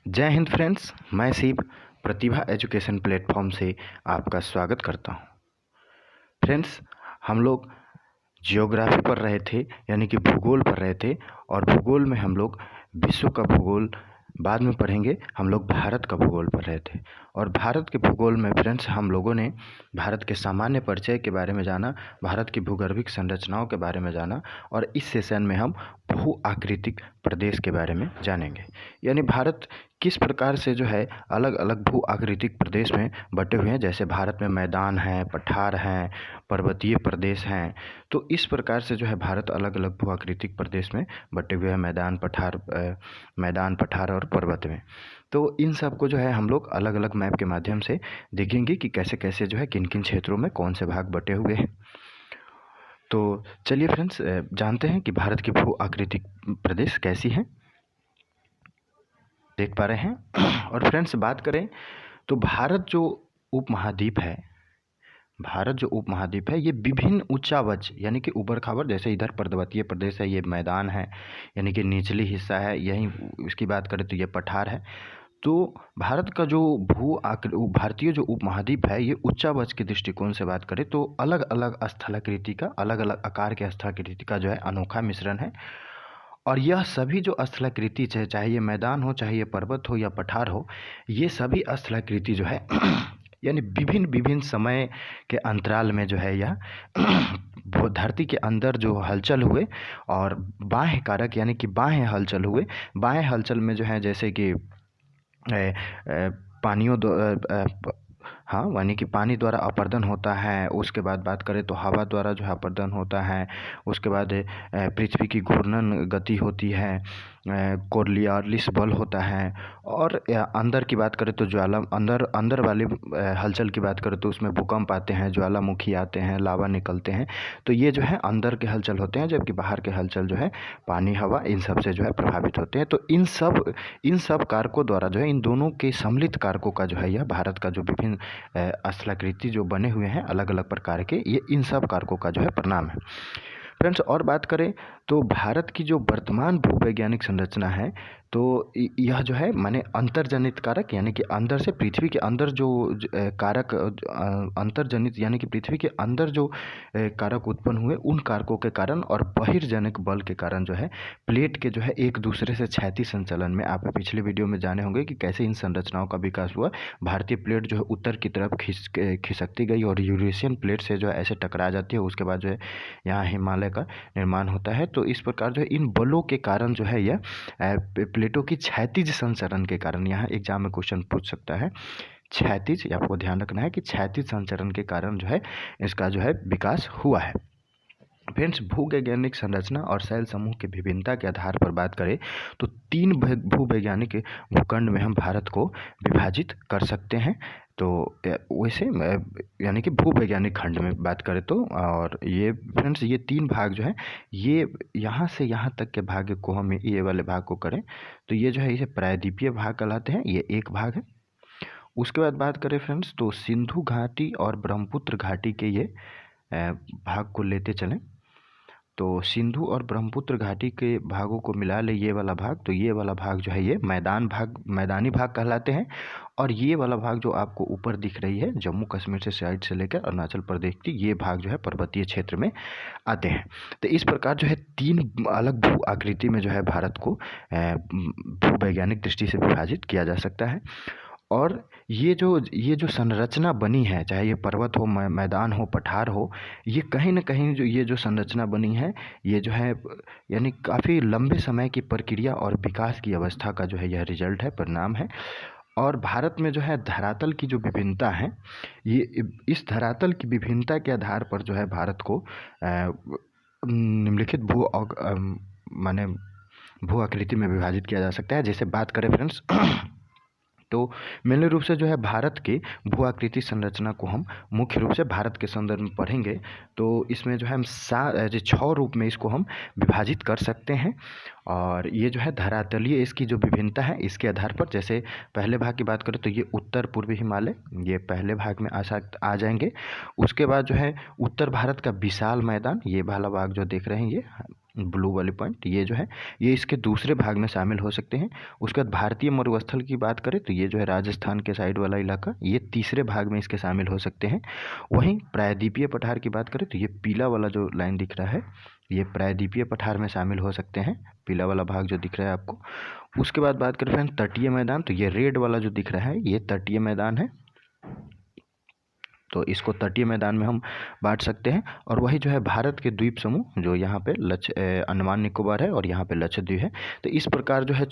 जय हिंद फ्रेंड्स, मैं शिव प्रतिभा education platform से आपका स्वागत करता हूं। फ्रेंड्स, हम लोग जियोग्राफी पढ़ रहे थे, यानी कि भूगोल पढ़ रहे थे। और भूगोल में हम लोग विश्व का भूगोल बाद में पढ़ेंगे। हम लोग भारत का भूगोल पढ़ रहे थे और भारत के भूगोल में फ्रेंड्स हम लोगों ने भारत के सामान्य परिचय के बारे में जाना, भारत की भूगर्भिक संरचनाओं के बारे में जाना और इस सेशन में हम भू आकृतिक प्रदेश के बारे में जानेंगे। यानी भारत किस प्रकार से जो है अलग अलग भू आकृतिक प्रदेश में बटे हुए हैं। जैसे भारत में मैदान हैं, पठार हैं, पर्वतीय प्रदेश हैं। तो इस प्रकार से जो है भारत अलग अलग भू आकृतिक प्रदेश में बटे हुए हैं, मैदान, पठार और पर्वत में। तो इन सब को जो है हम लोग अलग अलग मैप के माध्यम से देखेंगे कि कैसे कैसे जो है किन किन क्षेत्रों में कौन से भाग बटे हुए हैं। तो चलिए फ्रेंड्स, जानते हैं कि भारत की भू आकृतिक प्रदेश कैसी है। देख पा रहे हैं। और फ्रेंड्स, बात करें तो भारत जो उपमहाद्वीप है ये विभिन्न उच्चावच यानी कि ऊबड़ खाबड़, जैसे इधर पर्वतीय प्रदेश है, ये मैदान है यानी कि निचली हिस्सा है, यहीं इसकी बात करें तो ये पठार है। तो भारत का जो भारतीय जो उपमहाद्वीप है ये उच्चावच के दृष्टिकोण से बात करें तो अलग अलग स्थलाकृति का, अलग अलग आकार के स्थलाकृति का जो है अनोखा मिश्रण है। और यह सभी जो स्थलाकृति चाहे ये मैदान हो, चाहे ये पर्वत हो या पठार हो, ये सभी स्थलाकृति जो है यानी विभिन्न विभिन्न समय के अंतराल में जो है यह धरती के अंदर जो हलचल हुए और बाह्य कारक यानी कि बाह्य हलचल हुए। बाह्य हलचल में जो है जैसे कि पानियों हाँ, यानी कि पानी द्वारा अपरदन होता है। उसके बाद बात करें तो हवा द्वारा जो है अपरदन होता है। उसके बाद पृथ्वी की घूर्णन गति होती है, कोरियोलिस बल होता है। और अंदर की बात करें तो अंदर वाली हलचल की बात करें तो उसमें भूकंप आते हैं, ज्वालामुखी आते हैं, लावा निकलते हैं। तो ये जो है अंदर के हलचल होते हैं, जबकि बाहर के हलचल जो है पानी, हवा, इन सब से जो है प्रभावित होते हैं। तो इन सब कारकों द्वारा जो है, इन दोनों के सम्मिलित कारकों का जो है यह भारत का जो विभिन्न स्थलाकृति जो बने हुए हैं अलग अलग प्रकार के, ये इन सब कारकों का जो है परिणाम है। फ्रेंड्स, और बात करें तो भारत की जो वर्तमान भूवैज्ञानिक संरचना है तो यह जो है माने अंतर्जनित कारक यानी कि अंदर से पृथ्वी के अंदर जो कारक अंतर्जनित यानी कि पृथ्वी के अंदर जो कारक उत्पन्न हुए उन कारकों के कारण और बहिर्जनक बल के कारण जो है प्लेट के जो है एक दूसरे से क्षैतिज संचलन में, आप पिछले वीडियो में जाने होंगे कि कैसे इन संरचनाओं का विकास हुआ। भारतीय प्लेट जो है उत्तर की तरफ खिसकती गई और यूरेशियन प्लेट से जो है ऐसे टकरा जाती है। उसके बाद जो है यहाँ हिमालय का निर्माण होता है। तो इस प्रकार जो है इन बलों के कारण जो है यह प्लेटों की क्षैतिज संचरण के कारण, यहाँ एग्जाम में क्वेश्चन पूछ सकता है, क्षैतिज, आपको ध्यान रखना है कि क्षैतिज संचरण के कारण जो है इसका जो है विकास हुआ है। फ्रेंड्स, भूवैज्ञानिक संरचना और शैल समूह की विभिन्नता के आधार पर बात करें तो 3 भूवैज्ञानिक भूखंड में हम भारत को विभाजित कर सकते हैं। तो वैसे यानी कि भूवैज्ञानिक खंड में बात करें तो, और ये फ्रेंड्स ये 3 भाग जो है, ये यहाँ से यहाँ तक के भाग को हम ये वाले भाग को करें तो ये जो है इसे प्रायद्वीपीय भाग कहलाते हैं, ये एक भाग है। उसके बाद बात करें फ्रेंड्स तो सिंधु घाटी और ब्रह्मपुत्र घाटी के ये भाग को लेते चलें तो सिंधु और ब्रह्मपुत्र घाटी के भागों को मिला ले ये वाला भाग, तो ये वाला भाग जो है ये मैदानी भाग कहलाते हैं। और ये वाला भाग जो आपको ऊपर दिख रही है जम्मू कश्मीर से साइड से लेकर अरुणाचल प्रदेश की, ये भाग जो है पर्वतीय क्षेत्र में आते हैं। तो इस प्रकार जो है 3 अलग भू आकृति में जो है भारत को भूवैज्ञानिक दृष्टि से विभाजित किया जा सकता है। और ये जो संरचना बनी है, चाहे ये पर्वत हो, मैदान हो, पठार हो, ये कहीं न कहीं जो ये जो संरचना बनी है ये जो है यानी काफ़ी लंबे समय की प्रक्रिया और विकास की अवस्था का जो है यह रिजल्ट है, परिणाम है। और भारत में जो है धरातल की जो विभिन्नता है, ये इस धरातल की विभिन्नता के आधार पर जो है भारत को निम्नलिखित माने भू आकृति में विभाजित किया जा सकता है। जैसे बात करें फ्रेंड्स तो मेन रूप से जो है भारत के भू आकृति संरचना को हम मुख्य रूप से भारत के संदर्भ में पढ़ेंगे तो इसमें जो है हम 6 रूप में इसको हम विभाजित कर सकते हैं। और ये जो है धरातलीय इसकी जो विभिन्नता है इसके आधार पर, जैसे पहले भाग की बात करें तो ये उत्तर पूर्वी हिमालय, ये पहले भाग में आ जाएंगे। उसके बाद जो है उत्तर भारत का विशाल मैदान, ये वाला भाग जो देख रहे हैं ब्लू वाले पॉइंट ये जो है ये इसके दूसरे भाग में शामिल हो सकते हैं। उसके बाद भारतीय मरुस्थल की बात करें तो ये जो है राजस्थान के साइड वाला इलाका, ये तीसरे भाग में इसके शामिल हो सकते हैं। वहीं प्रायद्वीपीय पठार की बात करें तो ये पीला वाला जो लाइन दिख रहा है ये प्रायद्वीपीय पठार में शामिल हो सकते हैं, पीला वाला भाग जो दिख रहा है आपको। उसके बाद बात करें फ्रेंड तटीय मैदान, तो ये रेड वाला जो दिख रहा है ये तटीय मैदान है, तो इसको तटीय मैदान में हम बांट सकते हैं। और वही जो है भारत के द्वीप समूह जो यहाँ पे अंडमान निकोबार है और यहाँ पे लक्षद्वीप है, तो इस प्रकार जो है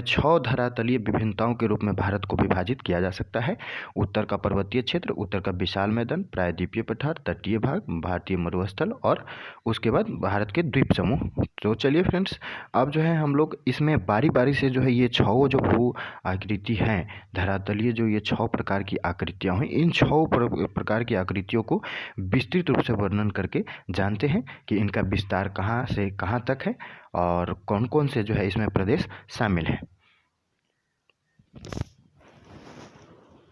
छः धरातलीय विभिन्नताओं के रूप में भारत को विभाजित किया जा सकता है। उत्तर का पर्वतीय क्षेत्र, उत्तर का विशाल मैदान, प्रायद्वीपीय पठार, तटीय भाग, भारतीय मरुस्थल और उसके बाद भारत के द्वीप समूह। तो चलिए फ्रेंड्स, अब जो है हम लोग इसमें बारी बारी से जो है ये छः जो भू आकृति हैं धरातलीय, जो ये 6 प्रकार की आकृतियाँ हुई, इन 6 प्रकार की आकृतियों को विस्तृत रूप से वर्णन करके जानते हैं कि इनका विस्तार कहाँ से कहाँ तक है और कौन कौन से जो है इसमें प्रदेश शामिल हैं।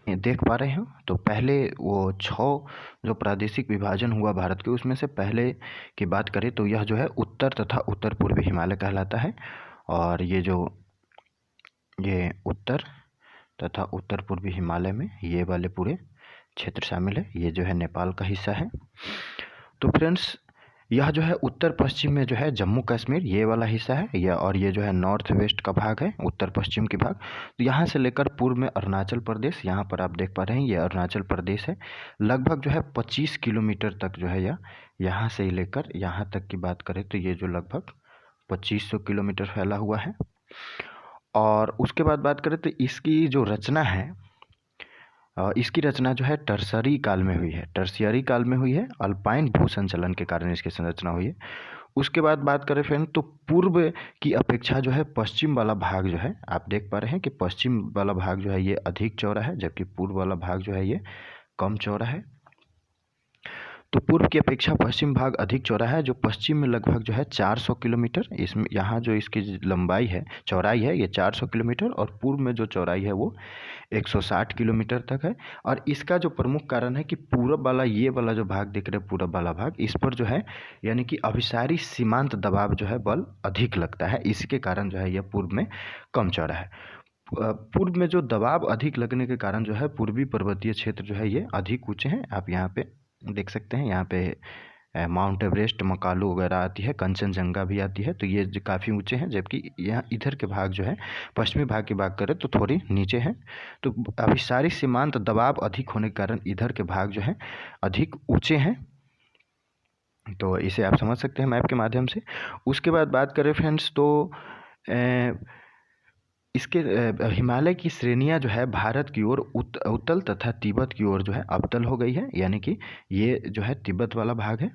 देख पा रहे हो, तो पहले वो 6 जो प्रादेशिक विभाजन हुआ भारत के, उसमें से पहले की बात करें तो यह जो है उत्तर तथा उत्तर पूर्वी हिमालय कहलाता है। और ये उत्तर तथा उत्तर पूर्वी हिमालय में ये वाले पूरे क्षेत्र शामिल है। ये जो है नेपाल का हिस्सा है। तो फ्रेंड्स, यह जो है उत्तर पश्चिम में जो है जम्मू कश्मीर ये वाला हिस्सा है, और ये जो है नॉर्थ वेस्ट का भाग है, उत्तर पश्चिम की भाग। तो यहाँ से लेकर पूर्व में अरुणाचल प्रदेश, यहाँ पर आप देख पा रहे हैं ये अरुणाचल प्रदेश है। लगभग जो है 25 किलोमीटर तक जो है यह यहाँ से लेकर यहाँ तक की बात करें तो ये जो लगभग 2500 किलोमीटर फैला हुआ है। और उसके बाद बात करें तो इसकी जो रचना है, इसकी रचना जो है टर्सरी काल में हुई है, टर्शियरी काल में हुई है, अल्पाइन भू संचलन के कारण इसकी संरचना हुई है। उसके बाद बात करें फ्रेंड तो पूर्व की अपेक्षा जो है पश्चिम वाला भाग जो है आप देख पा रहे हैं कि पश्चिम वाला भाग जो है ये अधिक चौड़ा है, जबकि पूर्व वाला भाग जो है ये कम चौड़ा है। तो पूर्व की अपेक्षा पश्चिम भाग अधिक चौड़ा है, जो पश्चिम में लगभग जो है 400 किलोमीटर, इसमें यहाँ जो इसकी लंबाई है, चौड़ाई है ये 400 किलोमीटर, और पूर्व में जो चौड़ाई है वो 160 किलोमीटर तक है। और इसका जो प्रमुख कारण है कि पूरब वाला ये वाला जो भाग दिख रहा है, पूरब वाला भाग, इस पर जो है यानी कि अभिसारी सीमांत दबाव जो है बल अधिक लगता है, इसके कारण जो है यह पूर्व में कम चौड़ा है। पूर्व में जो दबाव अधिक लगने के कारण जो है पूर्वी पर्वतीय क्षेत्र जो है ये अधिक ऊंचे हैं। आप यहाँ पे देख सकते हैं, यहाँ पे माउंट एवरेस्ट, मकालू वगैरह आती है, कंचनजंगा भी आती है, तो ये काफ़ी ऊंचे हैं। जबकि यहाँ इधर के भाग जो है पश्चिमी भाग की बात करें तो थोड़ी नीचे हैं। तो अभिसारी सीमांत दबाव अधिक होने के कारण इधर के भाग जो है अधिक ऊंचे हैं। तो इसे आप समझ सकते हैं मैप के माध्यम से। उसके बाद बात करें फ्रेंड्स तो इसके हिमालय की श्रेणियां जो है भारत की ओर उत्तल तथा तिब्बत की ओर जो है अवतल हो गई है, यानी कि ये जो है तिब्बत वाला भाग है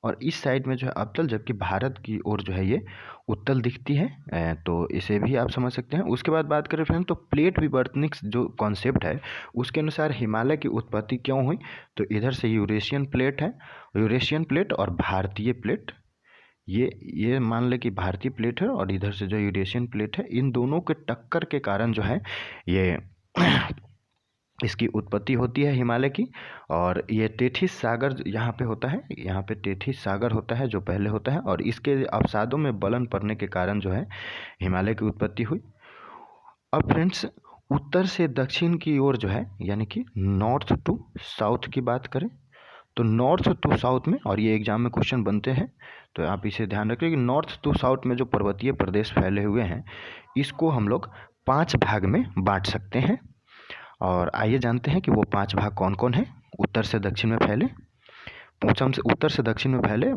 और इस साइड में जो है अवतल, जबकि भारत की ओर जो है ये उत्तल दिखती है। तो इसे भी आप समझ सकते हैं। उसके बाद बात करें फ्रेंड तो प्लेट विवर्तनिक्स जो कॉन्सेप्ट है उसके अनुसार हिमालय की उत्पत्ति क्यों हुई, तो इधर से यूरेशियन प्लेट है, यूरेशियन प्लेट और भारतीय प्लेट, ये मान ले कि भारतीय प्लेट है और इधर से जो यूरेशियन प्लेट है, इन दोनों के टक्कर के कारण जो है ये इसकी उत्पत्ति होती है हिमालय की। और ये टेथिस सागर यहाँ पे होता है, यहाँ पे टेथिस सागर होता है जो पहले होता है, और इसके अवसादों में बलन पड़ने के कारण जो है हिमालय की उत्पत्ति हुई। अब फ्रेंड्स, उत्तर से दक्षिण की ओर जो है यानी कि नॉर्थ टू साउथ की बात करें तो नॉर्थ टू साउथ में, और ये एग्जाम में क्वेश्चन बनते हैं तो आप इसे ध्यान रखें कि नॉर्थ टू साउथ में जो पर्वतीय प्रदेश फैले हुए हैं इसको हम लोग 5 भाग में बांट सकते हैं। और आइए जानते हैं कि वो 5 भाग कौन कौन है। उत्तर से दक्षिण में फैले, उत्तर से दक्षिण में फैले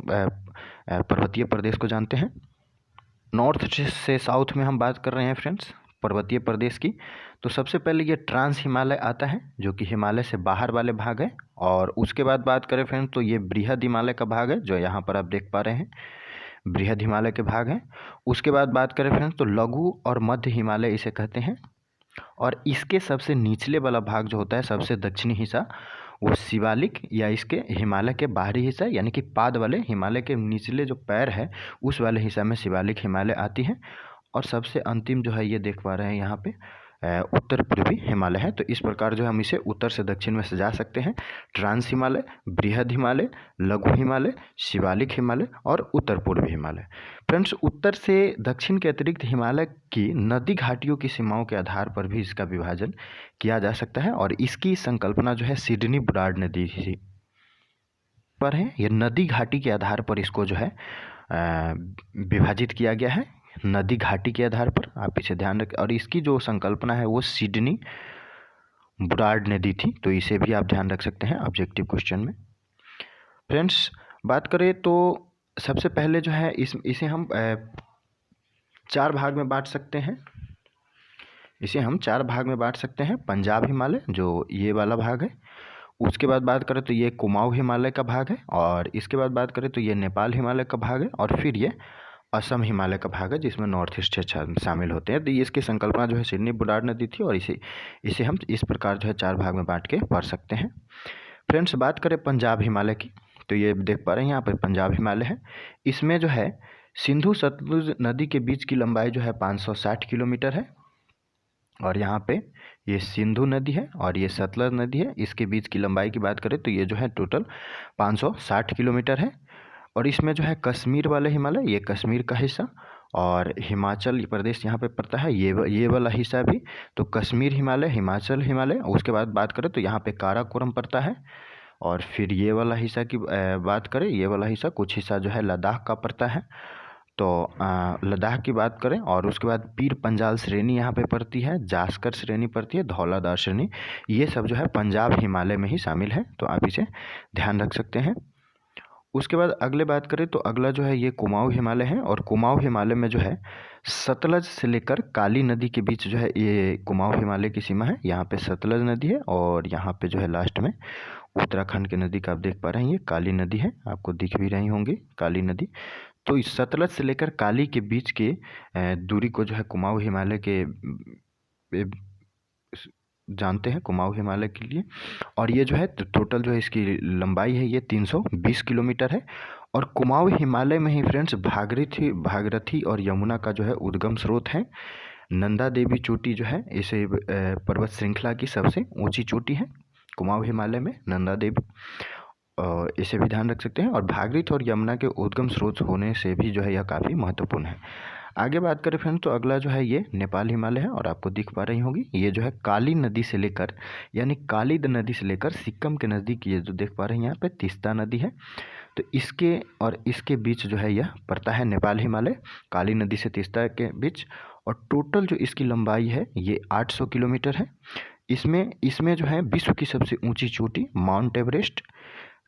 पर्वतीय प्रदेश को जानते हैं। नॉर्थ से साउथ में हम बात कर रहे हैं फ्रेंड्स पर्वतीय प्रदेश की, तो सबसे पहले ये ट्रांस हिमालय आता है जो कि हिमालय से बाहर वाले भाग है। और उसके बाद बात करें फ्रेंड्स तो ये बृहद हिमालय का भाग है जो यहाँ पर आप देख पा रहे हैं, बृहद हिमालय के भाग हैं। उसके बाद बात करें फ्रेंड्स तो लघु और मध्य हिमालय इसे कहते हैं। और इसके सबसे निचले वाला भाग जो होता है, सबसे दक्षिणी हिस्सा, वो शिवालिक या इसके हिमालय के बाहरी हिस्सा यानी कि पाद वाले हिमालय के निचले जो पैर है उस वाले हिस्सा में शिवालिक हिमालय आती है। और सबसे अंतिम जो है ये देख पा रहे हैं यहाँ पे उत्तर पूर्वी हिमालय है। तो इस प्रकार जो है हम इसे उत्तर से दक्षिण में सजा सकते हैं। ट्रांस हिमालय, बृहद हिमालय, लघु हिमालय, शिवालिक हिमालय और उत्तर पूर्वी हिमालय। फ्रेंड्स, उत्तर से दक्षिण के अतिरिक्त हिमालय की नदी घाटियों की सीमाओं के आधार पर भी इसका विभाजन किया जा सकता है और इसकी संकल्पना जो है सिडनी बुलार्ड ने दी थी पर है। ये नदी घाटी के आधार पर इसको जो है विभाजित किया गया है, नदी घाटी के आधार पर। आप इसे ध्यान रखें और इसकी जो संकल्पना है वो सिडनी बुलार्ड ने दी थी, तो इसे भी आप ध्यान रख सकते हैं ऑब्जेक्टिव क्वेश्चन में। फ्रेंड्स, बात करें तो सबसे पहले जो है इसे हम 4 भाग में बांट सकते हैं। इसे हम 4 भाग में बांट सकते हैं। पंजाब हिमालय जो ये वाला भाग है, उसके बाद बात करें तो ये कुमाऊं हिमालय का भाग है, और इसके बाद बात करें तो ये नेपाल हिमालय का भाग है, और फिर ये असम हिमालय का भाग है जिसमें नॉर्थ ईस्ट शामिल होते हैं। तो ये इसकी संकल्पना जो है सिडनी बुलार्ड ने दी थी और इसे हम इस प्रकार जो है 4 भाग में बांट के पढ़ सकते हैं। फ्रेंड्स, बात करें पंजाब हिमालय की, तो ये देख पा रहे हैं यहाँ पर पंजाब हिमालय है। इसमें जो है सिंधु सतलुज नदी के बीच की लंबाई जो है 560 किलोमीटर है, और यहाँ पे ये सिंधु नदी है और ये सतलज नदी है। इसके बीच की लंबाई की बात करें तो ये जो है टोटल 560 किलोमीटर है। और इसमें जो है कश्मीर वाले हिमालय, ये कश्मीर का हिस्सा, और हिमाचल प्रदेश यहाँ पे पड़ता है, ये वाला हिस्सा भी। तो कश्मीर हिमालय, हिमाचल हिमालय। उसके बाद बात करें तो यहाँ पे काराकोरम पड़ता है, और फिर ये वाला हिस्सा की बात करें, ये वाला हिस्सा कुछ हिस्सा जो है लद्दाख का पड़ता है। तो लद्दाख की बात करें, और उसके बाद पीर पंजाल श्रेणी यहाँ पे पड़ती है, जास्कर श्रेणी पड़ती है, धौलाधार श्रेणी, ये सब जो है पंजाब हिमालय में ही शामिल है। तो आप इसे ध्यान रख सकते हैं। उसके बाद अगले बात करें तो अगला जो है ये कुमाऊं हिमालय है, और कुमाऊं हिमालय में जो है सतलज से लेकर काली नदी के बीच जो है ये कुमाऊं हिमालय की सीमा है। यहाँ पे सतलज नदी है, और यहाँ पे जो है लास्ट में उत्तराखंड की नदी का आप देख पा रहे हैं, ये काली नदी है, आपको दिख भी रही होंगी काली नदी। तो इस सतलज से लेकर काली के बीच के दूरी को जो है कुमाऊं हिमालय के जानते हैं, कुमाऊं हिमालय के लिए। और ये जो है टोटल जो है इसकी लंबाई है ये 320 किलोमीटर है। और कुमाऊं हिमालय में ही फ्रेंड्स भागीरथी और यमुना का जो है उद्गम स्रोत है। नंदा देवी चोटी जो है इसे पर्वत श्रृंखला की सबसे ऊंची चोटी है कुमाऊं हिमालय में, नंदा देवी, इसे भी ध्यान रख सकते हैं। और भागीरथी और यमुना के उद्गम स्रोत होने से भी जो है यह काफ़ी महत्वपूर्ण है। आगे बात करें फ्रेंड्स तो अगला जो है ये नेपाल हिमालय है, और आपको दिख पा रही होगी ये जो है काली नदी से लेकर, यानी कालिद नदी से लेकर सिक्किम के नज़दीक ये जो देख पा रहे हैं यहाँ पे तीस्ता नदी है। तो इसके और इसके बीच जो है यह पड़ता है नेपाल हिमालय, काली नदी से तीस्ता के बीच। और टोटल जो इसकी लंबाई है ये 800 किलोमीटर है। इसमें जो है विश्व की सबसे ऊंची चोटी माउंट एवरेस्ट,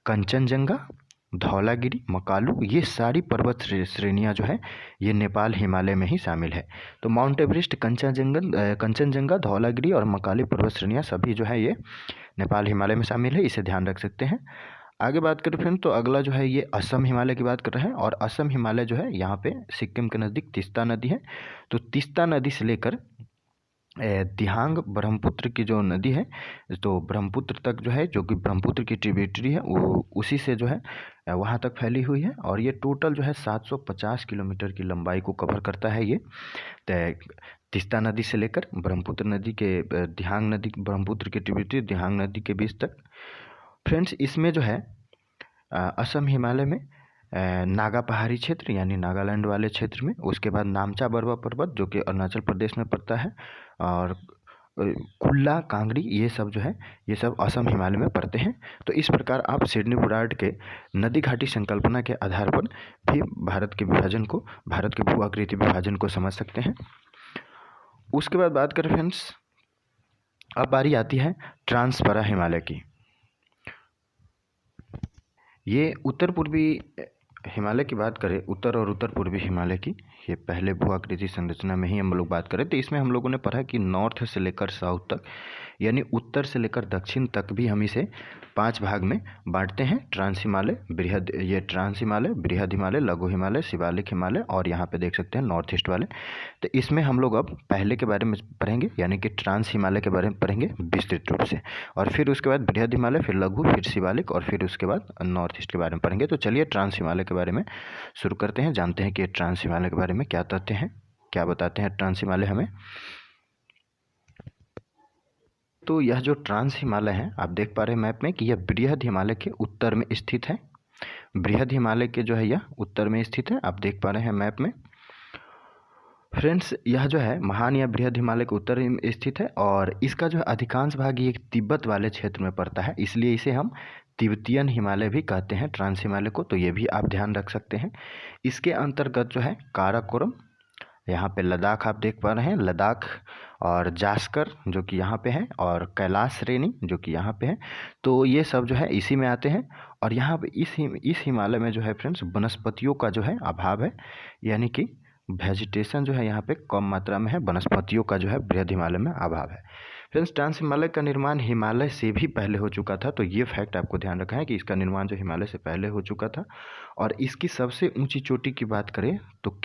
कंचनजंगा, धौलागिरी, मकालू, ये सारी पर्वत श्रेणियाँ जो है ये नेपाल हिमालय में ही शामिल है। तो माउंट एवरेस्ट, कंचनजंगा, धौलागिरी और मकाली पर्वत श्रेणियाँ सभी जो है ये नेपाल हिमालय में शामिल है, इसे ध्यान रख सकते हैं। आगे बात करें फ्रेंड तो अगला जो है ये असम हिमालय की बात कर रहे हैं, और असम हिमालय जो है यहाँ पे सिक्किम के नज़दीक तीस्ता नदी है। तो तीस्ता नदी से लेकर दिहांग ब्रह्मपुत्र की जो नदी है, तो ब्रह्मपुत्र तक जो है, जो कि ब्रह्मपुत्र की ट्रिब्यूटरी है, वो उसी से जो है वहाँ तक फैली हुई है। और ये टोटल जो है 750 किलोमीटर की लंबाई को कवर करता है ये तीस्ता नदी से लेकर ब्रह्मपुत्र नदी के दिहांग नदी, ब्रह्मपुत्र की ट्रिब्यूटरी दिहांग नदी के बीच तक। फ्रेंड्स, इसमें जो है असम हिमालय में नागा पहाड़ी क्षेत्र यानी नागालैंड वाले क्षेत्र में, उसके बाद नामचा बरवा पर्वत जो कि अरुणाचल प्रदेश में पड़ता है, और कुल्ला कांगड़ी, ये सब जो है ये सब असम हिमालय में पड़ते हैं। तो इस प्रकार आप सिडनी बुलार्ड के नदी घाटी संकल्पना के आधार पर भी भारत के विभाजन को, भारत के भू आकृति विभाजन को समझ सकते हैं। उसके बाद बात करें फ्रेंड्स, अब बारी आती है ट्रांस परा हिमालय की। ये उत्तर पूर्वी हिमालय की बात करें, उत्तर और उत्तर पूर्वी हिमालय की, ये पहले भू आकृति संरचना में ही हम लोग बात करें तो इसमें हम लोगों ने पढ़ा कि नॉर्थ से लेकर साउथ तक, यानी उत्तर से लेकर दक्षिण तक भी हम इसे 5 भाग में बांटते हैं। ट्रांस हिमालय, बृहद, ये ट्रांस हिमालय, बृहद हिमालय, लघु हिमालय, शिवालिक हिमालय, और यहाँ पे देख सकते हैं नॉर्थ ईस्ट वाले। तो इसमें हम लोग अब पहले के बारे में पढ़ेंगे, यानी कि ट्रांस हिमालय के बारे में पढ़ेंगे विस्तृत रूप से, और फिर उसके बाद बृहद हिमालय, फिर लघु, फिर शिवालिक, और फिर उसके बाद नॉर्थ ईस्ट के बारे में पढ़ेंगे। तो चलिए ट्रांस हिमालय के बारे में शुरू करते हैं, जानते हैं कि ट्रांस हिमालय के बारे में क्या तथ्य हैं, क्या बताते हैं ट्रांस हिमालय हमें। तो यह जो ट्रांस हिमालय है, आप देख पा रहे हैं मैप में कि यह बृहद हिमालय के उत्तर में स्थित है। बृहद हिमालय के जो है यह उत्तर में स्थित है, आप देख पा रहे हैं मैप में। फ्रेंड्स, यह जो है महान या बृहद हिमालय के उत्तर में स्थित है और इसका जो है अधिकांश भाग ये तिब्बत वाले क्षेत्र में पड़ता है, इसलिए इसे हम तिब्बतियन हिमालय भी कहते हैं, ट्रांस हिमालय को। तो ये भी आप ध्यान रख सकते हैं। इसके अंतर्गत जो है काराकोरम, यहाँ पे लद्दाख आप देख पा रहे हैं, लद्दाख और जास्कर जो कि यहाँ पे है, और कैलाश श्रेणी जो कि यहाँ पे है, तो ये सब जो है इसी में आते हैं। और यहाँ पे इस हिमालय में जो है फ्रेंड्स वनस्पतियों का जो है अभाव है, यानी कि वेजिटेशन जो है यहाँ पे कम मात्रा में है, वनस्पतियों का जो है बृहद हिमालय में अभाव है। फ्रेंड्स, ट्रांस हिमालय का निर्माण हिमालय से भी पहले हो चुका था, तो ये फैक्ट आपको ध्यान रखना है कि इसका निर्माण जो हिमालय से पहले हो चुका था। और इसकी सबसे ऊंची चोटी की बात करें तो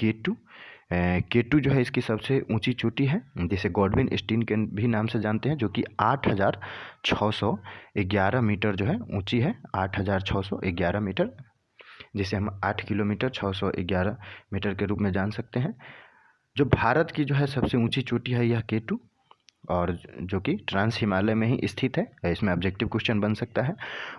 K2 जो है इसकी सबसे ऊंची चोटी है, जिसे गॉडविन स्टीन के भी नाम से जानते हैं, जो कि 8,611 मीटर जो है ऊंची है, 8,611 मीटर, जिसे हम 8 किलोमीटर 611 मीटर के रूप में जान सकते हैं। जो भारत की जो है सबसे ऊंची चोटी है यह K2, और जो कि ट्रांस हिमालय में ही स्थित है। इसमें ऑब्जेक्टिव क्वेश्चन बन सकता है।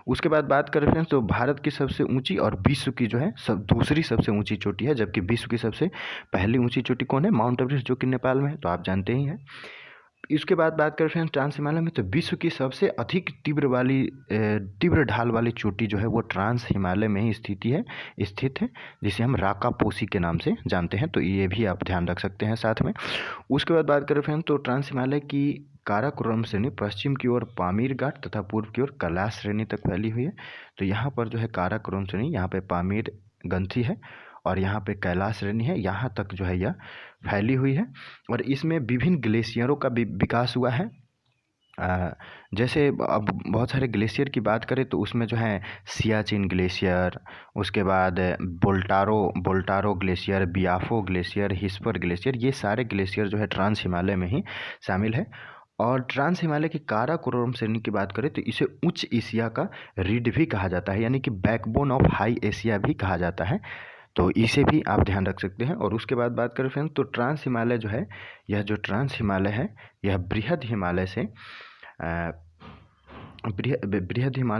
उसके बाद बात करें फ्रेंड्स तो भारत की सबसे ऊंची और विश्व की जो है दूसरी सबसे ऊंची चोटी है, जबकि विश्व की सबसे पहली ऊंची चोटी कौन है? माउंट एवरेस्ट, जो कि नेपाल में है, तो आप जानते ही हैं। इसके बाद बात करें फ्रेंड्स ट्रांस हिमालय में, तो विश्व की सबसे अधिक तीव्र ढाल वाली चोटी जो है वो ट्रांस हिमालय में ही स्थित है, जिसे हम राकापोसी के नाम से जानते हैं, तो ये भी आप ध्यान रख सकते हैं साथ में। उसके बाद बात करें फ्रेंड्स तो ट्रांस हिमालय की काराकोरम श्रेणी पश्चिम की ओर पामीर घाट तथा पूर्व की ओर कैलाश श्रेणी तक फैली हुई है। तो यहाँ पर जो है काराकोरम श्रेणी, यहाँ पे पामीर ग्रंथि है और यहाँ पे कैलाश श्रेणी है, यहाँ तक जो है यह फैली हुई है। और इसमें विभिन्न ग्लेशियरों का विकास हुआ है। जैसे अब बहुत सारे ग्लेशियर की बात करें तो उसमें जो है सियाचिन ग्लेशियर, उसके बाद बोल्टारो ग्लेशियर, बियाफो ग्लेशियर, हिस्पर ग्लेशियर, ये सारे ग्लेशियर जो है ट्रांस हिमालय में ही शामिल है। और ट्रांस हिमालय की काराकोरम श्रेणी की बात करें तो इसे उच्च एशिया का रीढ़ भी कहा जाता है, यानी कि बैकबोन ऑफ हाई एशिया भी कहा जाता है, तो इसे भी आप ध्यान रख सकते हैं। और उसके बाद बात करें फ्रेंड्स तो ट्रांस हिमालय जो है, यह जो ट्रांस हिमालय है यह बृहद हिमालय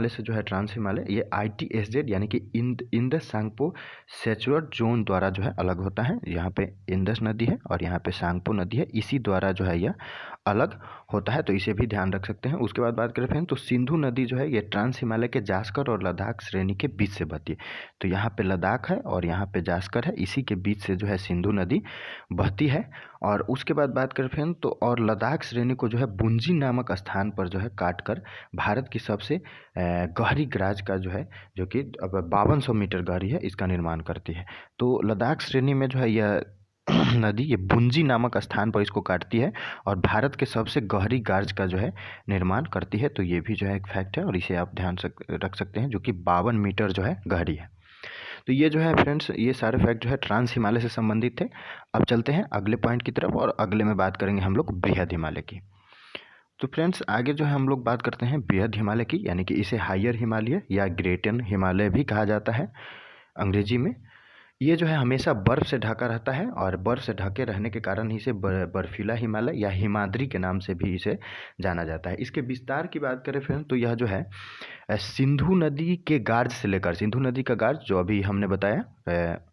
से जो है ट्रांस हिमालय, ये ITSZ यानी कि इंडस सांगपो सेचुअर जोन द्वारा जो है अलग होता है। यहाँ पे इंडस नदी है और यहाँ पे सांगपो नदी है, इसी द्वारा जो है यह अलग होता है, तो इसे भी ध्यान रख सकते हैं। उसके बाद बात करें फ्रेंड तो सिंधु नदी जो है ये ट्रांस हिमालय के जास्कर और लद्दाख श्रेणी के बीच से बहती है। तो यहाँ पे लद्दाख है और यहाँ पे जास्कर है, इसी के बीच से जो है सिंधु नदी बहती है। और उसके बाद बात करें फ्रेंड तो और लद्दाख श्रेणी को जो है बुंजी नामक स्थान पर जो है काट कर भारत की सबसे गहरी ग्राज का जो है, जो कि अब 5200 मीटर गहरी है, इसका निर्माण करती है। तो लद्दाख श्रेणी में जो है यह नदी ये बुंजी नामक स्थान पर इसको काटती है और भारत के सबसे गहरी गार्ज का जो है निर्माण करती है। तो ये भी जो है एक फैक्ट है और इसे आप ध्यान रख सकते हैं, जो कि 52 मीटर जो है गहरी है। तो ये जो है फ्रेंड्स ये सारे फैक्ट जो है ट्रांस हिमालय से संबंधित थे। अब चलते हैं अगले पॉइंट की तरफ और अगले में बात करेंगे हम लोग बृहद हिमालय की। तो फ्रेंड्स आगे जो है हम लोग बात करते हैं बृहद हिमालय की, यानी कि इसे हायर हिमालय या ग्रेटन हिमालय भी कहा जाता है अंग्रेजी में। ये जो है हमेशा बर्फ़ से ढका रहता है और बर्फ़ से ढके रहने के कारण ही इसे बर्फीला हिमालय या हिमाद्री के नाम से भी इसे जाना जाता है। इसके विस्तार की बात करें फ्रेंड तो यह जो है सिंधु नदी के गार्ज से लेकर, सिंधु नदी का गार्ज जो अभी हमने बताया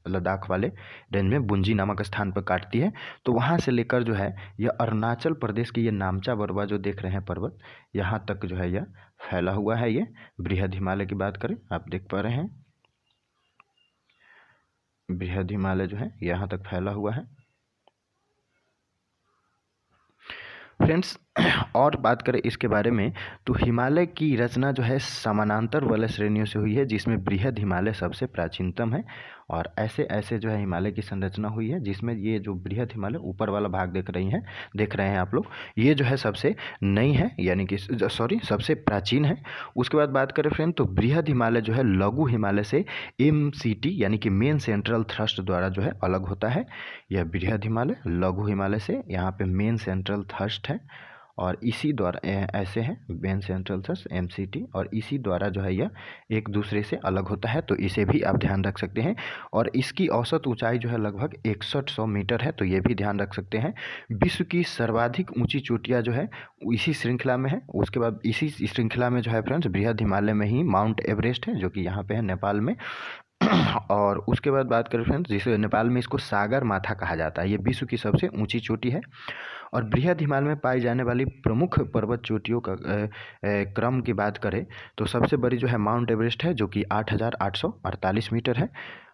लद्दाख वाले रेंज में बुंजी नामक स्थान पर काटती है, तो वहाँ से लेकर जो है यह अरुणाचल प्रदेश की ये नामचा बरवा जो देख रहे हैं पर्वत, यहाँ तक जो है यह फैला हुआ है। ये बृहद हिमालय की बात करें, आप देख पा रहे हैं बृहद हिमालय जो है यहाँ तक फैला हुआ है। फ्रेंड्स और बात करें इसके बारे में तो हिमालय की रचना जो है समानांतर वाले श्रेणियों से हुई है, जिसमें बृहद हिमालय सबसे प्राचीनतम है। और ऐसे जो है हिमालय की संरचना हुई है, जिसमें ये जो बृहद हिमालय ऊपर वाला भाग देख रहे हैं आप लोग, ये जो है सबसे नई है, यानी कि सबसे प्राचीन है। उसके बाद बात करें फ्रेंड तो बृहद हिमालय जो है लघु हिमालय से MCT यानी कि मेन सेंट्रल थ्रस्ट द्वारा जो है अलग होता है। यह बृहद हिमालय लघु हिमालय से यहाँ पे मेन सेंट्रल थ्रस्ट है और इसी द्वारा ऐसे है मेन सेंट्रल थ्रस्ट MCT, और इसी द्वारा जो है यह एक दूसरे से अलग होता है, तो इसे भी आप ध्यान रख सकते हैं। और इसकी औसत ऊंचाई जो है लगभग 6100 मीटर है, तो ये भी ध्यान रख सकते हैं। विश्व की सर्वाधिक ऊंची चोटियाँ जो है इसी श्रृंखला में है। उसके बाद इसी श्रृंखला में जो है फ्रेंड्स बृहद हिमालय में ही माउंट एवरेस्ट है, जो कि यहाँ पे है नेपाल में। और उसके बाद बात करें फ्रेंड्स, जिसे नेपाल में इसको सागर माथा कहा जाता है, ये विश्व की सबसे ऊंची चोटी है। और बृहद हिमालय में पाई जाने वाली प्रमुख पर्वत चोटियों का क्रम की बात करें तो सबसे बड़ी जो है माउंट एवरेस्ट है, जो कि 8848 मीटर है।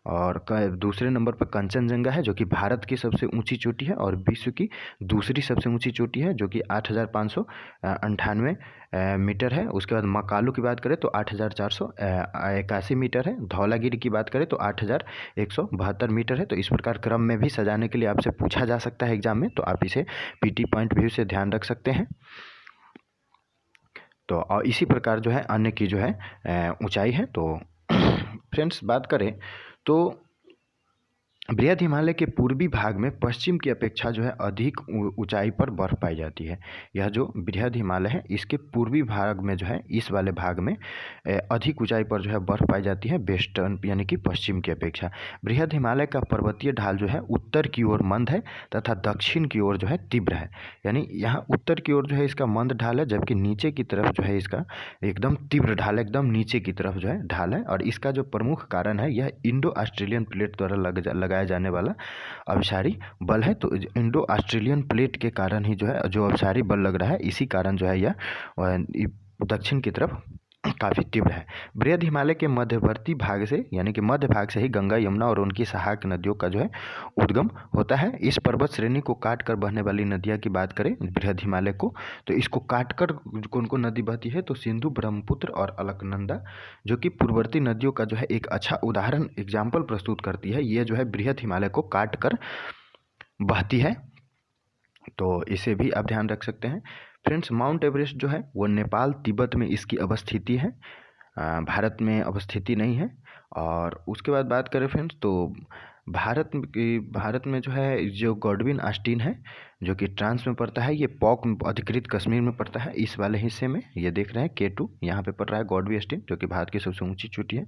और दूसरे नंबर पर कंचनजंगा है, जो कि भारत की सबसे ऊंची चोटी है और विश्व की दूसरी सबसे ऊंची चोटी है, जो कि 8598 मीटर है। उसके बाद मकालू की बात करें तो 8481 मीटर है। धौलागिरी की बात करें तो 8172 मीटर है। तो इस प्रकार क्रम में भी सजाने के लिए आपसे पूछा जा सकता है एग्जाम में, तो आप इसे PT पॉइंट व्यू से ध्यान रख सकते हैं। तो और इसी प्रकार जो है अन्य की जो है ऊंचाई है। तो फ्रेंड्स बात करें तो बृहद हिमालय के पूर्वी भाग में पश्चिम की अपेक्षा जो है अधिक ऊंचाई पर बर्फ पाई जाती है। यह जो बृहद हिमालय है इसके पूर्वी भाग में जो है इस वाले भाग में अधिक ऊंचाई पर जो है बर्फ पाई जाती है वेस्टर्न यानी कि पश्चिम की अपेक्षा। बृहद हिमालय का पर्वतीय ढाल जो है उत्तर की ओर मंद है तथा दक्षिण की ओर जो है तीव्र है। यानी यहाँ उत्तर की ओर जो है इसका मंद ढाल है, जबकि नीचे की तरफ जो है इसका एकदम तीव्र ढाल है, एकदम नीचे की तरफ जो है ढाल है। और इसका जो प्रमुख कारण है यह इंडो ऑस्ट्रेलियन प्लेट द्वारा लगाया जाने वाला अभिसारी बल है। तो इंडो ऑस्ट्रेलियन प्लेट के कारण ही जो है जो अभिसारी बल लग रहा है, इसी कारण जो है यह दक्षिण की तरफ काफ़ी तीव्र है। बृहद हिमालय के मध्यवर्ती भाग से यानी कि मध्य भाग से ही गंगा, यमुना और उनकी सहायक नदियों का जो है उद्गम होता है। इस पर्वत श्रेणी को काट कर बहने वाली नदियाँ की बात करें बृहद हिमालय को, तो इसको काट कर कौन कौन नदी बहती है तो सिंधु, ब्रह्मपुत्र और अलकनंदा, जो कि पूर्ववर्ती नदियों का जो है एक अच्छा उदाहरण एग्जाम्पल प्रस्तुत करती है। ये जो है बृहद हिमालय को काट कर बहती है, तो इसे भी आप ध्यान रख सकते हैं। फ्रेंड्स माउंट एवरेस्ट जो है वो नेपाल, तिब्बत में इसकी अवस्थिति है, भारत में अवस्थिति नहीं है। और उसके बाद बात करें फ्रेंड्स तो भारत में जो है जो गॉडविन ऑस्टिन है, जो कि ट्रांस में पड़ता है, ये पॉक अधिकृत कश्मीर में पड़ता है। इस वाले हिस्से में ये देख रहे हैं K2 यहाँ पे पड़ रहा है गॉडविन ऑस्टिन, जो कि भारत की सबसे ऊंची चोटी है।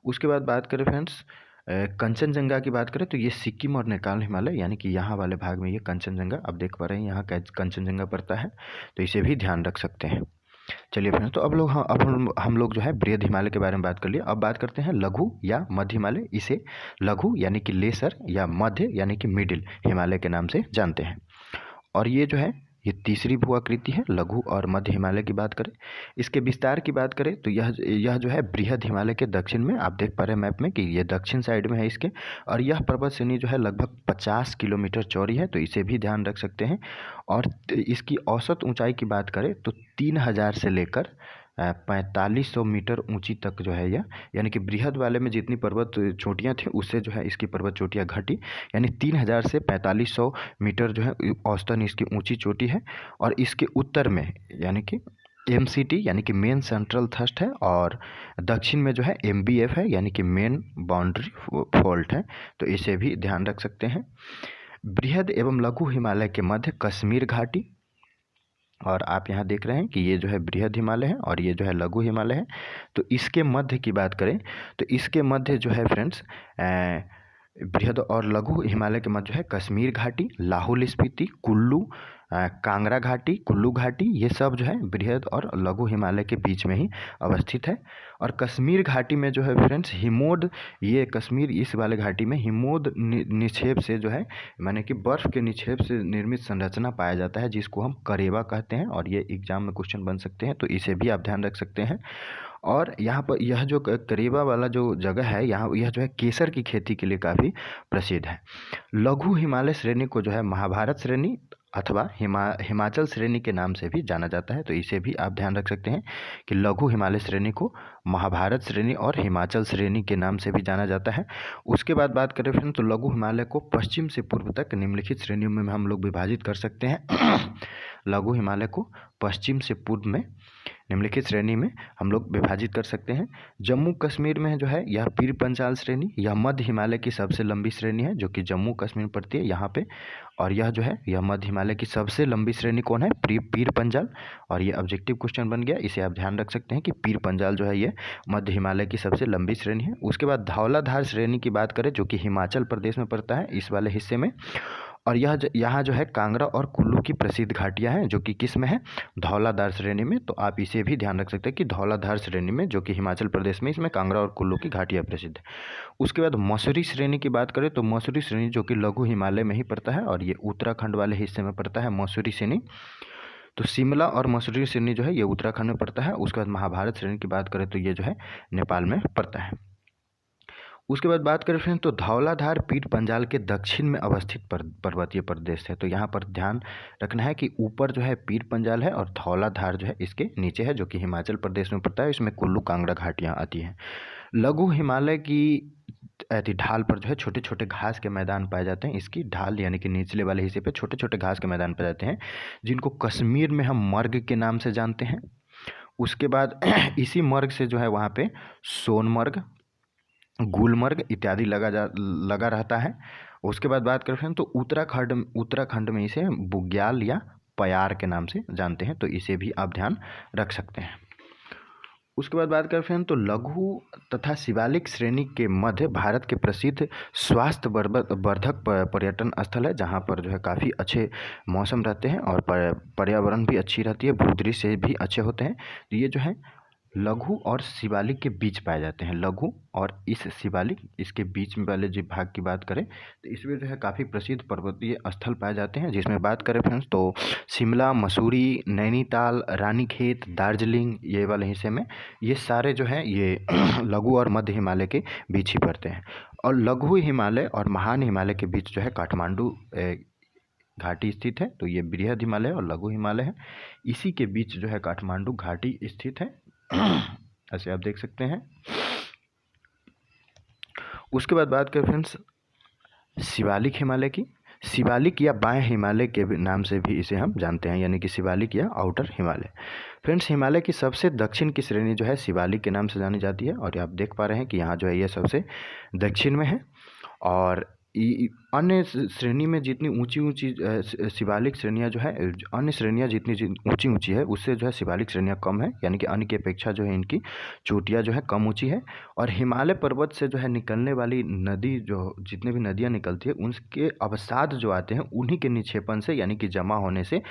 उसके बाद बात करें फ्रेंड्स कंचनजंगा की बात करें तो ये सिक्किम और नेपाल हिमालय यानी कि यहाँ वाले भाग में ये कंचनजंगा आप देख पा रहे हैं, यहाँ कंचनजंगा पड़ता है, तो इसे भी ध्यान रख सकते हैं। चलिए फ्रेंड्स, तो अब हम लोग जो है बृहद हिमालय के बारे में बात कर लिए। अब बात करते हैं लघु या मध्य हिमालय। इसे लघु यानी कि लेसर या मध्य यानी कि मिडिल हिमालय के नाम से जानते हैं। और ये जो है ये तीसरी भू आकृति है लघु और मध्य हिमालय की बात करें। इसके विस्तार की बात करें तो यह जो है बृहद हिमालय के दक्षिण में आप देख पा रहे हैं मैप में कि ये दक्षिण साइड में है इसके। और यह पर्वत श्रेणी जो है लगभग 50 किलोमीटर चौड़ी है, तो इसे भी ध्यान रख सकते हैं। और इसकी औसत ऊंचाई की बात करें तो 3000 से लेकर 4500 मीटर ऊंची तक जो है यह, यानी कि बृहद वाले में जितनी पर्वत चोटियाँ थी उससे जो है इसकी पर्वत चोटियाँ घटी, यानी 3000 से 4500 मीटर जो है औसतन इसकी ऊंची चोटी है। और इसके उत्तर में यानी कि MCT यानी कि मेन सेंट्रल थ्रस्ट है, और दक्षिण में जो है MBF है यानी कि मेन बाउंड्री फॉल्ट है, तो इसे भी ध्यान रख सकते हैं। बृहद एवं लघु हिमालय के मध्य कश्मीर घाटी, और आप यहाँ देख रहे हैं कि ये जो है बृहद हिमालय है और ये जो है लघु हिमालय है। तो इसके मध्य की बात करें तो इसके मध्य जो है फ्रेंड्स बृहद और लघु हिमालय के मध्य जो है कश्मीर घाटी, लाहौल स्पीति, कुल्लू, कांगड़ा घाटी, कुल्लू घाटी, ये सब जो है बृहद और लघु हिमालय के बीच में ही अवस्थित है। और कश्मीर घाटी में जो है फ्रेंड्स हिमोद, ये कश्मीर इस वाले घाटी में हिमोद निक्षेप से जो है माने कि बर्फ़ के निक्षेप से निर्मित संरचना पाया जाता है, जिसको हम करेवा कहते हैं, और ये एग्जाम में क्वेश्चन बन सकते हैं, तो इसे भी आप ध्यान रख सकते हैं। और यहाँ पर यह जो करेवा वाला जो जगह है यहाँ, यह जो है केसर की खेती के लिए काफ़ी प्रसिद्ध है। लघु हिमालय श्रेणी को जो है महाभारत श्रेणी अथवा हिमाचल श्रेणी के नाम से भी जाना जाता है, तो इसे भी आप ध्यान रख सकते हैं कि लघु हिमालय श्रेणी को महाभारत श्रेणी और हिमाचल श्रेणी के नाम से भी जाना जाता है। उसके बाद बात करें फिर तो लघु हिमालय को पश्चिम से पूर्व तक निम्नलिखित श्रेणियों में हम लोग विभाजित कर सकते हैं। लघु हिमालय को पश्चिम से पूर्व में निम्नलिखित श्रेणी में हम लोग विभाजित कर सकते हैं। जम्मू कश्मीर में जो है यह पीर पंजाल श्रेणी, यह मध्य हिमालय की सबसे लंबी श्रेणी है जो कि जम्मू कश्मीर में पड़ती है यहाँ पे। और यह जो है यह मध्य हिमालय की सबसे लंबी श्रेणी कौन है? पीर पंजाल। और ये ऑब्जेक्टिव क्वेश्चन बन गया, इसे आप ध्यान रख सकते हैं कि पीर पंजाल जो है ये मध्य हिमालय की सबसे लंबी श्रेणी है। उसके बाद धौलाधार श्रेणी की बात करें जो कि हिमाचल प्रदेश में पड़ता है इस वाले हिस्से में। और यहाँ जो है कांगड़ा और कुल्लू की प्रसिद्ध घाटियाँ हैं जो कि किस में है? धौलाधार श्रेणी में। तो आप इसे भी ध्यान रख सकते हैं कि धौलाधार श्रेणी में जो कि हिमाचल प्रदेश में, इसमें कांगड़ा और कुल्लू की घाटियाँ प्रसिद्ध है। उसके बाद मसूरी श्रेणी की बात करें तो मसूरी श्रेणी जो कि लघु हिमालय में ही पड़ता है और ये उत्तराखंड वाले हिस्से में पड़ता है मसूरी श्रेणी। तो शिमला और मसूरी श्रेणी जो है ये उत्तराखंड में पड़ता है। उसके बाद महाभारत श्रेणी की बात करें तो ये जो है नेपाल में पड़ता है। उसके बाद बात करें फ्रेंड्स तो धौलाधार पीर पंजाल के दक्षिण में अवस्थित पर्वतीय प्रदेश है। तो यहाँ पर ध्यान रखना है कि ऊपर जो है पीर पंजाल है और धौलाधार जो है इसके नीचे है जो कि हिमाचल प्रदेश में पड़ता है। इसमें कुल्लू कांगड़ा घाटियाँ आती हैं। लघु हिमालय की ढाल पर जो है छोटे छोटे घास के मैदान पाए जाते हैं। इसकी ढाल यानी कि निचले वाले हिस्से पे छोटे छोटे घास के मैदान पाए जाते हैं जिनको कश्मीर में हम मर्ग के नाम से जानते हैं। उसके बाद इसी मर्ग से जो है वहाँ पे सोनमर्ग, गुलमर्ग इत्यादि लगा रहता है। उसके बाद बात करें तो उत्तराखंड में इसे बुग्याल या पयार के नाम से जानते हैं। तो इसे भी आप ध्यान रख सकते हैं। उसके बाद बात करें तो लघु तथा शिवालिक श्रेणी के मध्य भारत के प्रसिद्ध स्वास्थ्य वर्धक पर्यटन स्थल है जहाँ पर जो है काफ़ी अच्छे मौसम रहते हैं और पर्यावरण भी अच्छी रहती है, भूदृश्य भी अच्छे होते हैं। तो ये जो है लघु और शिवालिक के बीच पाए जाते हैं। लघु और इस शिवालिक इसके बीच में वाले जो भाग की बात करें तो इसमें जो है काफ़ी प्रसिद्ध पर्वतीय स्थल पाए जाते हैं। जिसमें बात करें फ्रेंड्स तो शिमला, मसूरी, नैनीताल, रानीखेत, दार्जिलिंग ये वाले हिस्से में ये सारे जो है ये लघु और मध्य हिमालय के बीच ही पड़ते हैं। और लघु हिमालय और महान हिमालय के बीच जो है काठमांडू घाटी स्थित है। तो ये बृहद हिमालय और लघु हिमालय है, इसी के बीच जो है काठमांडू घाटी स्थित है। ऐसे आप देख सकते हैं। उसके बाद बात करें फ्रेंड्स शिवालिक हिमालय की। शिवालिक या बाएं हिमालय के नाम से भी इसे हम जानते हैं, यानी कि शिवालिक या आउटर हिमालय। फ्रेंड्स हिमालय की सबसे दक्षिण की श्रेणी जो है शिवालिक के नाम से जानी जाती है। और आप देख पा रहे हैं कि यहाँ जो है ये सबसे दक्षिण में है। और अन्य श्रेणी में जितनी ऊंची शिवालिक श्रेणियाँ जो है, अन्य श्रेणियाँ जितनी ऊंची है उससे जो है शिवालिक श्रेणियाँ कम है, यानी कि अन्य की अपेक्षा जो है इनकी चोटियाँ जो है कम ऊंची है। और हिमालय पर्वत से जो है निकलने वाली नदी, जो जितने भी नदियाँ निकलती है उनके अवसाद जो आते हैं उन्हीं के निक्षेपण से, यानी कि जमा होने से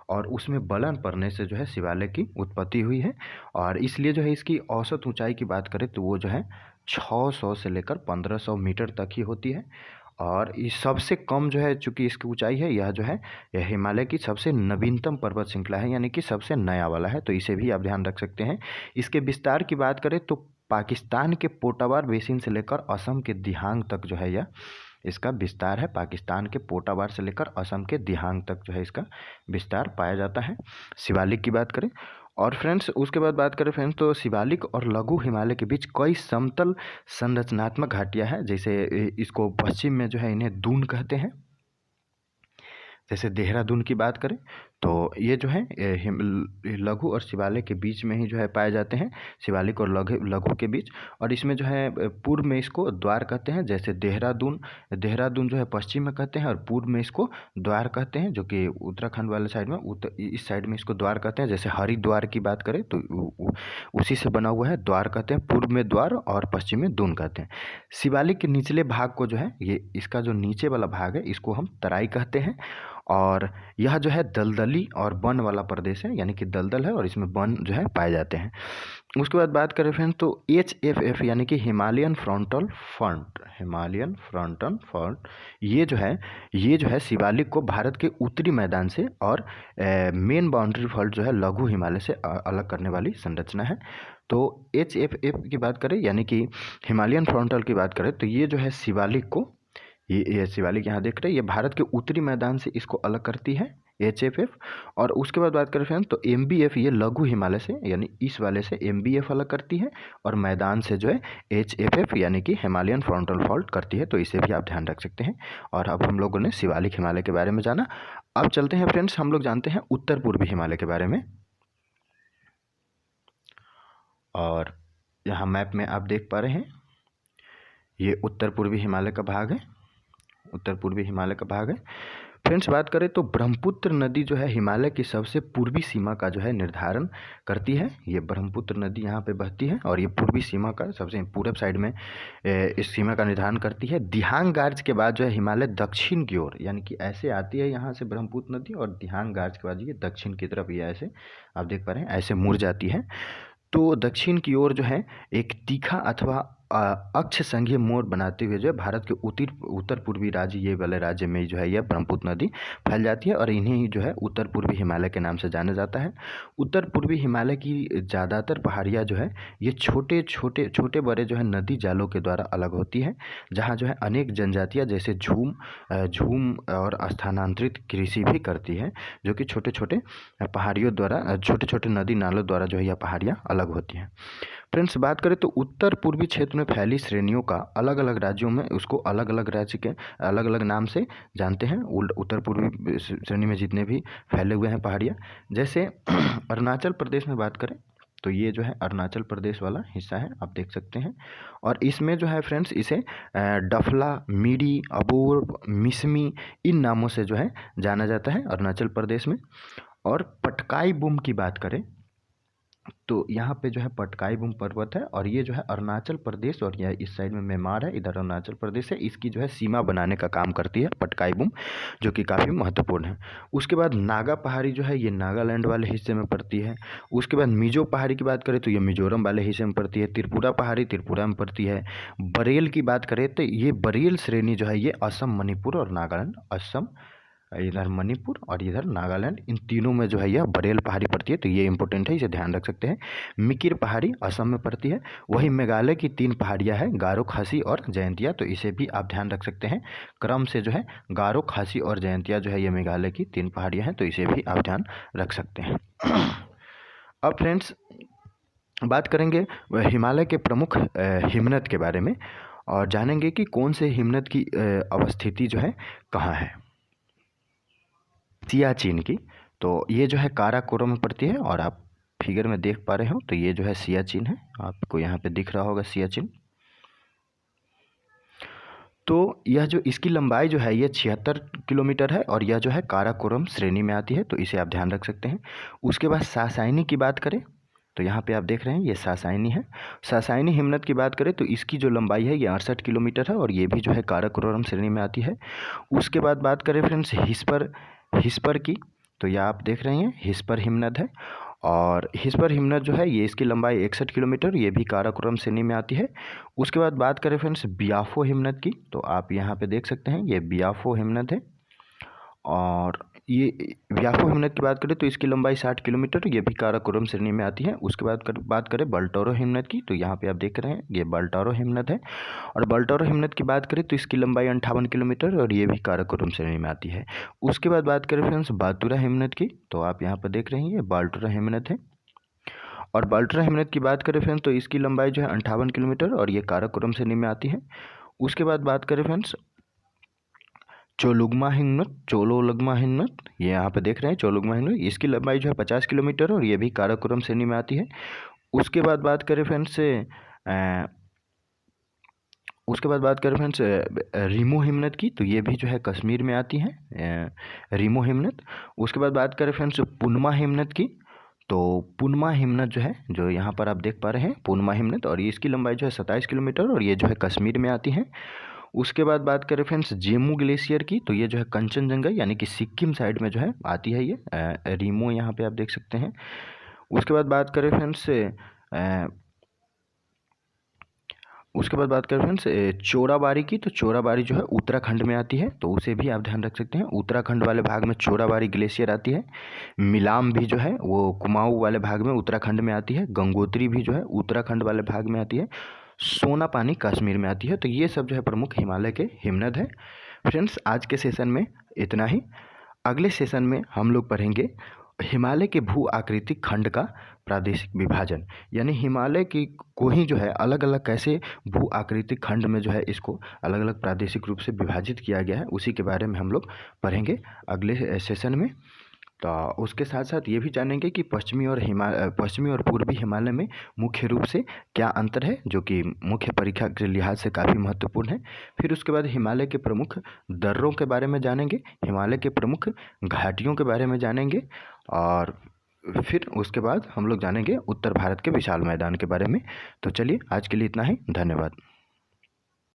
और उसमें बलन पड़ने से जो है शिवालय की उत्पत्ति हुई है। और इसलिए जो है इसकी औसत ऊंचाई की बात करें तो वो जो है 600 से लेकर 1500 मीटर तक ही होती है। और इस सबसे कम जो है चूँकि इसकी ऊंचाई है, यह जो है यह हिमालय की सबसे नवीनतम पर्वत श्रृंखला है, यानी कि सबसे नया वाला है। तो इसे भी आप ध्यान रख सकते हैं। इसके विस्तार की बात करें तो पाकिस्तान के पोटावार बेसिन से लेकर असम के दिहांग तक जो है यह इसका विस्तार है। पाकिस्तान के पोटावार से लेकर असम के दिहांग तक जो है इसका विस्तार पाया जाता है शिवालिक की बात करें। और फ्रेंड्स उसके बाद बात करें फ्रेंड्स तो शिवालिक और लघु हिमालय के बीच कई समतल संरचनात्मक घाटियां हैं। जैसे इसको पश्चिम में जो है इन्हें दून कहते हैं। जैसे देहरादून की बात करें तो ये जो है लघु और शिवालिक के बीच में ही जो है पाए जाते हैं, शिवालिक और लघु के बीच। और इसमें जो है पूर्व में इसको द्वार कहते हैं। जैसे देहरादून जो है पश्चिम में कहते हैं और पूर्व में इसको द्वार कहते हैं, जो कि उत्तराखंड वाले साइड में इस साइड में इसको द्वार कहते हैं। जैसे हरिद्वार की बात करें तो उसी से बना हुआ है, द्वार कहते हैं। पूर्व में द्वार और पश्चिम में दून कहते हैं। शिवालिक के निचले भाग को जो है ये इसका जो नीचे वाला भाग है इसको हम तराई कहते हैं। और यह जो है दलदली और वन वाला प्रदेश है, यानी कि दलदल है और इसमें वन जो है पाए जाते हैं। उसके बाद बात करें फ्रेंड तो HFF यानी कि हिमालयन फ्रंटल फॉल्ट ये जो है शिवालिक को भारत के उत्तरी मैदान से और मेन बाउंड्री फॉल्ट जो है लघु हिमालय से अलग करने वाली संरचना है। तो HFF की बात करें यानी कि हिमालयन फ्रंटल की बात करें तो ये जो है शिवालिक को ये शिवालिक यहाँ देख रहे हैं, ये भारत के उत्तरी मैदान से इसको अलग करती है HFF। और उसके बाद बात करें फ्रेंड्स तो MBF ये लघु हिमालय से यानी इस वाले से MBF अलग करती है और मैदान से जो है HFF यानी कि हिमालयन फ्रंटल फॉल्ट करती है। तो इसे भी आप ध्यान रख सकते हैं। और अब हम लोगों ने शिवालिक हिमालय के बारे में जाना। अब चलते हैं फ्रेंड्स, हम लोग जानते हैं उत्तर पूर्वी हिमालय के बारे में। और यहाँ मैप में आप देख पा रहे हैं ये उत्तर पूर्वी हिमालय का भाग है, उत्तर पूर्वी हिमालय का भाग है। फ्रेंड्स बात करें तो ब्रह्मपुत्र नदी जो है हिमालय की सबसे पूर्वी सीमा का जो है निर्धारण करती है। ये ब्रह्मपुत्र नदी यहाँ पे बहती है और ये पूर्वी सीमा का सबसे पूरब साइड में इस सीमा का निर्धारण करती है। दिहांग गार्ज के बाद जो है हिमालय दक्षिण की ओर, यानी कि ऐसे आती है यहाँ से ब्रह्मपुत्र नदी और दिहांग गार्ज के बाद ये दक्षिण की तरफ ये ऐसे आप देख पा रहे हैं ऐसे मुड़ जाती है। तो दक्षिण की ओर जो है एक तीखा अथवा अक्ष संघीय मोड़ बनाते हुए जो है भारत के उत्तर पूर्वी राज्य ये वाले राज्य में जो है यह ब्रह्मपुत्र नदी फैल जाती है और इन्हें ही जो है उत्तर पूर्वी हिमालय के नाम से जाना जाता है। उत्तर पूर्वी हिमालय की ज़्यादातर पहाड़ियाँ जो है ये छोटे बड़े जो है नदी जालों के द्वारा अलग होती है, जहाँ जो है अनेक जनजातियाँ जैसे झूम और स्थानांतरित कृषि भी करती है, जो कि छोटे छोटे पहाड़ियों द्वारा छोटे छोटे नदी नालों द्वारा जो है यह पहाड़ियाँ अलग होती हैं। फ्रेंड्स बात करें तो उत्तर पूर्वी क्षेत्र में फैली श्रेणियों का अलग अलग राज्यों में उसको अलग अलग राज्य के अलग अलग नाम से जानते हैं। उत्तर पूर्वी श्रेणी में जितने भी फैले हुए हैं पहाड़ियाँ, जैसे अरुणाचल प्रदेश में बात करें तो ये जो है अरुणाचल प्रदेश वाला हिस्सा है, आप देख सकते हैं। और इसमें जो है फ्रेंड्स इसे डफला, मीडी, अबोर, मिसमी इन नामों से जो है जाना जाता है अरुणाचल प्रदेश में। और पटकाई बुम की बात करें तो यहाँ पे जो है पटकाई बुम पर्वत है और ये जो है अरुणाचल प्रदेश और यह इस साइड में म्यांमार है, इधर अरुणाचल प्रदेश है, इसकी जो है सीमा बनाने का काम करती है पटकाई बुम, जो कि काफ़ी महत्वपूर्ण है। उसके बाद नागा पहाड़ी जो है ये नागालैंड वाले हिस्से में पड़ती है। उसके बाद मिजो पहाड़ी की बात करें तो ये मिजोरम वाले हिस्से में पड़ती है। त्रिपुरा पहाड़ी त्रिपुरा में पड़ती है। बरेल की बात करें तो ये बरेल श्रेणी जो है ये असम, मणिपुर और नागालैंड, असम इधर मणिपुर और इधर नागालैंड, इन तीनों में जो है यह बरेल पहाड़ी पड़ती है, तो ये इंपॉर्टेंट है, इसे ध्यान रख सकते हैं। मिकिर पहाड़ी असम में पड़ती है। वही मेघालय की 3 पहाड़ियाँ हैं, गारो, खासी और जयंतिया, तो इसे भी आप ध्यान रख सकते हैं। क्रम से जो है गारो, खासी और जयंतिया जो है ये मेघालय की 3 पहाड़ियाँ हैं, तो इसे भी आप ध्यान रख सकते हैं। अब फ्रेंड्स बात करेंगे हिमालय के प्रमुख हिमनद के बारे में और जानेंगे कि कौन से हिमनद की अवस्थिति जो है कहाँ है। सियाचिन की, तो ये जो है काराकोरम में पड़ती है और आप फिगर में देख पा रहे हो तो ये जो है सियाचिन है, आपको यहाँ पे दिख रहा होगा सियाचिन। तो यह जो इसकी लंबाई जो है ये 76 किलोमीटर है और यह जो है काराकोरम श्रेणी में आती है, तो इसे आप ध्यान रख सकते हैं। उसके बाद सासाइनी की बात करें तो यहाँ पे आप देख रहे हैं ये सासाइनी है। सासाइनी हिमनद की बात करें तो इसकी जो लंबाई है ये 68 किलोमीटर है और ये भी जो है काराकोरम श्रेणी में आती है। उसके बाद बात करें फ्रेंड्स हिस्पर की, तो यह आप देख रहे हैं हिस्पर हिमनद है और हिस्पर हिमनद जो है ये इसकी लंबाई 61 किलोमीटर, ये भी काराकोरम श्रेणी में आती है। उसके बाद बात करें फ्रेंड्स बियाफो हिमनद की, तो आप यहाँ पे देख सकते हैं ये बियाफो हिमनद है और ये बियाफो हिमनद की बात करें तो इसकी लंबाई 60 किलोमीटर, ये भी काराकोरम श्रेणी में आती है। उसके बाद बात करें बल्टोरो हिमनद की, तो यहाँ पे आप देख रहे हैं ये बल्टोरो हिमनद है और बल्टोरो हिमनद की बात करें तो इसकी लंबाई 58 किलोमीटर और ये भी काराकोरम श्रेणी में आती है। उसके बाद बात करें फ्रेंड्स बातुरा हिमनद की, तो आप यहाँ पर देख रहे हैं ये बाल्टोरा हिमनद है और बाल्टोरा हिमनद की बात करें फ्रेंड्स तो इसकी लंबाई जो है 58 किलोमीटर और ये काराकोरम श्रेणी में आती है। उसके बाद बात करें फ्रेंड्स चोलुगमा हिमनद, ये यहाँ पे देख रहे हैं चोलुगमा हिमनद, इसकी लंबाई जो है 50 किलोमीटर और ये भी काराकोरम श्रेणी में आती है। उसके बाद बात करें फ्रेंड्स रीमो हिमनद की, तो ये भी जो है कश्मीर में आती है रीमो हिमनद। उसके बाद बात करें फ्रेंड्स पुनमा हिमनद की, तो पुनमा हिमनद जो है जो यहाँ पर आप देख पा रहे हैं पुनमा हिमनद और इसकी लंबाई जो है 27 किलोमीटर और ये जो है कश्मीर में आती है। उसके बाद बात करें फ्रेंड्स जेमू ग्लेशियर की, तो ये जो है कंचनजंगा यानी कि सिक्किम साइड में जो है आती है ये रीमो, यहाँ पे आप देख सकते हैं। उसके बाद बात करें फ्रेंड्स चोराबाड़ी की, तो चोराबाड़ी जो है उत्तराखंड में आती है, तो उसे भी आप ध्यान रख सकते हैं। उत्तराखंड वाले भाग में चोराबाड़ी ग्लेशियर आती है। मिलाम भी जो है वो कुमाऊं वाले भाग में उत्तराखंड में आती है। गंगोत्री भी जो है उत्तराखंड वाले भाग में आती है। सोना पानी कश्मीर में आती है। तो ये सब जो है प्रमुख हिमालय के हिमनद है। फ्रेंड्स आज के सेशन में इतना ही। अगले सेशन में हम लोग पढ़ेंगे हिमालय के भू आकृतिक खंड का प्रादेशिक विभाजन, यानी हिमालय की को ही जो है अलग अलग कैसे भू आकृतिक खंड में जो है इसको अलग अलग प्रादेशिक रूप से विभाजित किया गया है, उसी के बारे में हम लोग पढ़ेंगे अगले सेशन में। तो उसके साथ साथ ये भी जानेंगे कि पश्चिमी और पूर्वी हिमालय में मुख्य रूप से क्या अंतर है, जो कि मुख्य परीक्षा के लिहाज से काफ़ी महत्वपूर्ण है। फिर उसके बाद हिमालय के प्रमुख दर्रों के बारे में जानेंगे, हिमालय के प्रमुख घाटियों के बारे में जानेंगे, और फिर उसके बाद हम लोग जानेंगे उत्तर भारत के विशाल मैदान के बारे में। तो चलिए आज के लिए इतना ही, धन्यवाद।